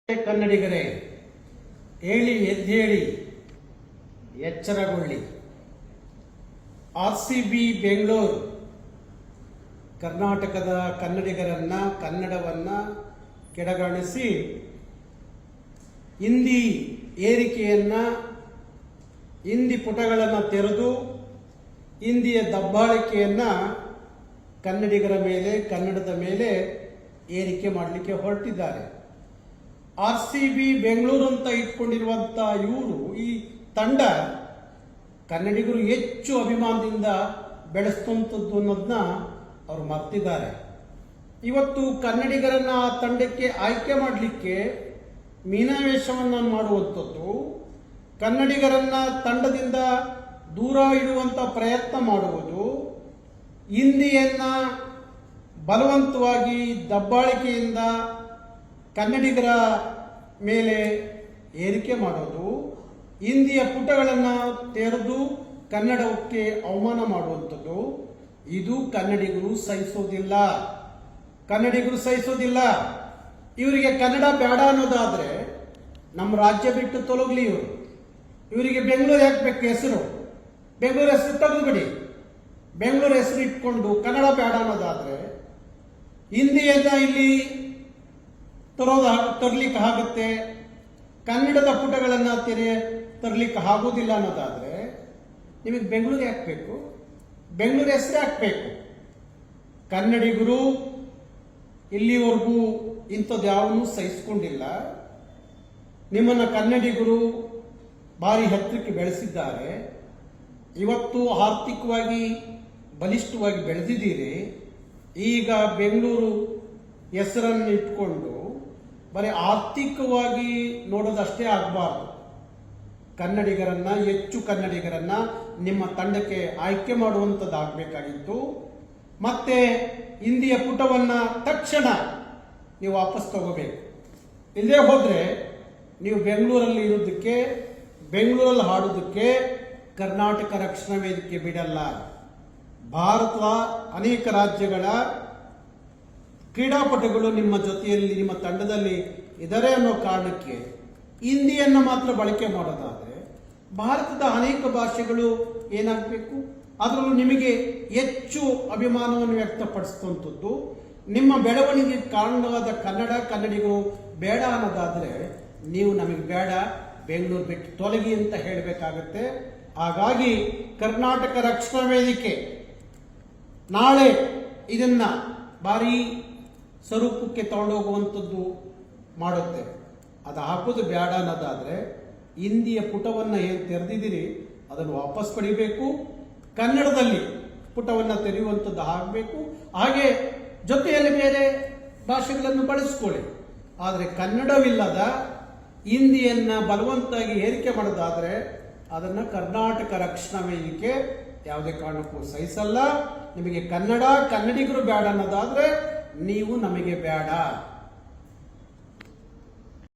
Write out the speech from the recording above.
ಕನ್ನಡಿಗರೇ, ಹೇಳಿ ಎದ್ದೇಳಿ, ಎಚ್ಚರಗೊಳ್ಳಿ. RCB ಬೆಂಗಳೂರು ಕರ್ನಾಟಕದ ಕನ್ನಡಿಗರನ್ನ, ಕನ್ನಡವನ್ನ ಕೆಡಗಾಣಿಸಿ ಹಿಂದಿ ಏರಿಕೆಯನ್ನ, ಹಿಂದಿ ಪುಟಗಳನ್ನು ತೆರೆದು ಹಿಂದಿಯ ದಬ್ಬಾಳಿಕೆಯನ್ನ ಕನ್ನಡಿಗರ ಮೇಲೆ, ಕನ್ನಡದ ಮೇಲೆ ಏರಿಕೆ ಮಾಡಲಿಕ್ಕೆ ಹೊರಟಿದ್ದಾರೆ. RCB ಬೆಂಗಳೂರು ಅಂತ ಇಟ್ಕೊಂಡಿರುವಂತ ಇವರು, ಈ ತಂಡ ಕನ್ನಡಿಗರು ಹೆಚ್ಚು ಅಭಿಮಾನದಿಂದ ಬೆಳೆಸ್ತಂಥದ್ದು ಅನ್ನೋದನ್ನ ಅವರು ಮರ್ತಿದ್ದಾರೆ. ಇವತ್ತು ಕನ್ನಡಿಗರನ್ನ ಆ ತಂಡಕ್ಕೆ ಆಯ್ಕೆ ಮಾಡಲಿಕ್ಕೆ ಮೀನಾವೇಶವನ್ನ ಮಾಡುವಂಥದ್ದು, ಕನ್ನಡಿಗರನ್ನ ತಂಡದಿಂದ ದೂರ ಇಡುವಂತ ಪ್ರಯತ್ನ ಮಾಡುವುದು, ಹಿಂದಿಯನ್ನ ಬಲವಂತವಾಗಿ ದಬ್ಬಾಳಿಕೆಯಿಂದ ಕನ್ನಡಿಗರ ಮೇಲೆ ಏರಿಕೆ ಮಾಡೋದು, ಹಿಂದಿಯ ಪುಟಗಳನ್ನು ತೆರೆದು ಕನ್ನಡಕ್ಕೆ ಅವಮಾನ ಮಾಡುವಂಥದ್ದು, ಇದು ಕನ್ನಡಿಗರು ಸಹಿಸೋದಿಲ್ಲ. ಕನ್ನಡಿಗರು ಸಹಿಸೋದಿಲ್ಲ. ಇವರಿಗೆ ಕನ್ನಡ ಬೇಡ ಅನ್ನೋದಾದ್ರೆ ನಮ್ಮ ರಾಜ್ಯ ಬಿಟ್ಟು ತೊಲಗಲಿ. ಇವರಿಗೆ ಬೆಂಗಳೂರು ಯಾಕೆ ಬೇಕು ಹೆಸರು? ಬೆಂಗಳೂರು ಹೆಸರು ತೆಗೆದು ಬಿಡಿ. ಬೆಂಗಳೂರು ಹೆಸರು ಇಟ್ಕೊಂಡು ಕನ್ನಡ ಬೇಡ ಅನ್ನೋದಾದ್ರೆ ಹಿಂದಿಯನ್ನ ಇಲ್ಲಿ ತರಲಿಕ್ಕೆ ಆಗುತ್ತೆ, ಕನ್ನಡದ ಪುಟಗಳನ್ನು ತರಲಿಕ್ಕೆ ಆಗೋದಿಲ್ಲ ಅನ್ನೋದಾದ್ರೆ ನಿಮಗೆ ಬೆಂಗಳೂರು ಯಾಕೆ ಬೇಕು? ಬೆಂಗಳೂರು ಹೆಸರು ಹಾಕಬೇಕು. ಕನ್ನಡಿಗರು ಇಲ್ಲಿವರೆಗೂ ಇಂಥದ್ದು ಯಾವನ್ನೂ ಸಹಿಸಿಕೊಂಡಿಲ್ಲ. ನಿಮ್ಮನ್ನ ಕನ್ನಡಿಗರು ಭಾರಿ ಹತ್ತಿರಕ್ಕೆ ಬೆಳೆಸಿದ್ದಾರೆ. ಇವತ್ತು ಆರ್ಥಿಕವಾಗಿ ಬಲಿಷ್ಠವಾಗಿ ಬೆಳೆದಿದ್ದೀರಿ. ಈಗ ಬೆಂಗಳೂರು ಹೆಸರನ್ನು ಇಟ್ಕೊಂಡು ಬರೀ ಆರ್ಥಿಕವಾಗಿ ನೋಡೋದಷ್ಟೇ ಆಗಬಾರ್ದು. ಕನ್ನಡಿಗರನ್ನ, ಹೆಚ್ಚು ಕನ್ನಡಿಗರನ್ನ ನಿಮ್ಮ ತಂಡಕ್ಕೆ ಆಯ್ಕೆ ಮಾಡುವಂಥದ್ದಾಗಬೇಕಾಗಿತ್ತು. ಮತ್ತೆ ಹಿಂದಿಯ ಪುಟವನ್ನ ತಕ್ಷಣ ನೀವು ವಾಪಸ್ ತಗೋಬೇಕು. ಇಲ್ಲೇ ಹೋದ್ರೆ ನೀವು ಬೆಂಗಳೂರಲ್ಲಿ ಇರೋದಕ್ಕೆ, ಬೆಂಗಳೂರಲ್ಲಿ ಹಾಡೋದಕ್ಕೆ ಕರ್ನಾಟಕ ರಕ್ಷಣಾ ವೇದಿಕೆ ಬಿಡಲ್ಲ. ಭಾರತದ ಅನೇಕ ರಾಜ್ಯಗಳ ಕ್ರೀಡಾಪಟುಗಳು ನಿಮ್ಮ ಜೊತೆಯಲ್ಲಿ, ನಿಮ್ಮ ತಂಡದಲ್ಲಿ ಇದ್ದಾರೆ ಅನ್ನೋ ಕಾರಣಕ್ಕೆ ಹಿಂದಿಯನ್ನು ಮಾತ್ರ ಬಳಕೆ ಮಾಡೋದಾದ್ರೆ ಭಾರತದ ಅನೇಕ ಭಾಷೆಗಳು ಏನಾಗಬೇಕು? ಅದರಲ್ಲೂ ನಿಮಗೆ ಹೆಚ್ಚು ಅಭಿಮಾನವನ್ನು ವ್ಯಕ್ತಪಡಿಸುವಂಥದ್ದು, ನಿಮ್ಮ ಬೆಳವಣಿಗೆಗೆ ಕಾರಣವಾದ ಕನ್ನಡ, ಕನ್ನಡಿಗರು ಬೇಡ ಅನ್ನೋದಾದ್ರೆ ನೀವು ನಮಗೆ ಬೇಡ, ಬೆಂಗಳೂರು ಬಿಟ್ಟು ತೊಲಗಿ ಅಂತ ಹೇಳಬೇಕಾಗತ್ತೆ. ಹಾಗಾಗಿ ಕರ್ನಾಟಕ ರಕ್ಷಣಾ ವೇದಿಕೆ ನಾಳೆ ಇದನ್ನ ಭಾರಿ ಸ್ವರೂಪಕ್ಕೆ ತಗೊಂಡೋಗುವಂಥದ್ದು ಮಾಡುತ್ತೆ. ಅದು ಹಾಕೋದು ಬೇಡ ಅನ್ನೋದಾದ್ರೆ ಹಿಂದಿಯ ಪುಟವನ್ನು ಏನು ತೆರೆದಿದ್ದೀರಿ ಅದನ್ನು ವಾಪಸ್ ಪಡಿಬೇಕು. ಕನ್ನಡದಲ್ಲಿ ಪುಟವನ್ನು ತೆರೆಯುವಂಥದ್ದು ಆಗಬೇಕು. ಹಾಗೆ ಜೊತೆಯಲ್ಲಿ ಬೇರೆ ಭಾಷೆಗಳನ್ನು ಬಳಸ್ಕೊಳ್ಳಿ. ಆದರೆ ಕನ್ನಡವಿಲ್ಲದ ಹಿಂದಿಯನ್ನ ಬಲವಂತಾಗಿ ಏರಿಕೆ ಮಾಡೋದಾದ್ರೆ ಅದನ್ನು ಕರ್ನಾಟಕ ರಕ್ಷಣಾ ವೇದಿಕೆ ಯಾವುದೇ ಕಾರಣಕ್ಕೂ ಸಹಿಸಲ್ಲ. ನಿಮಗೆ ಕನ್ನಡ, ಕನ್ನಡಿಗರು ಬೇಡ ಅನ್ನೋದಾದ್ರೆ ನೀವು ನಮಗೆ ಬೇಡ.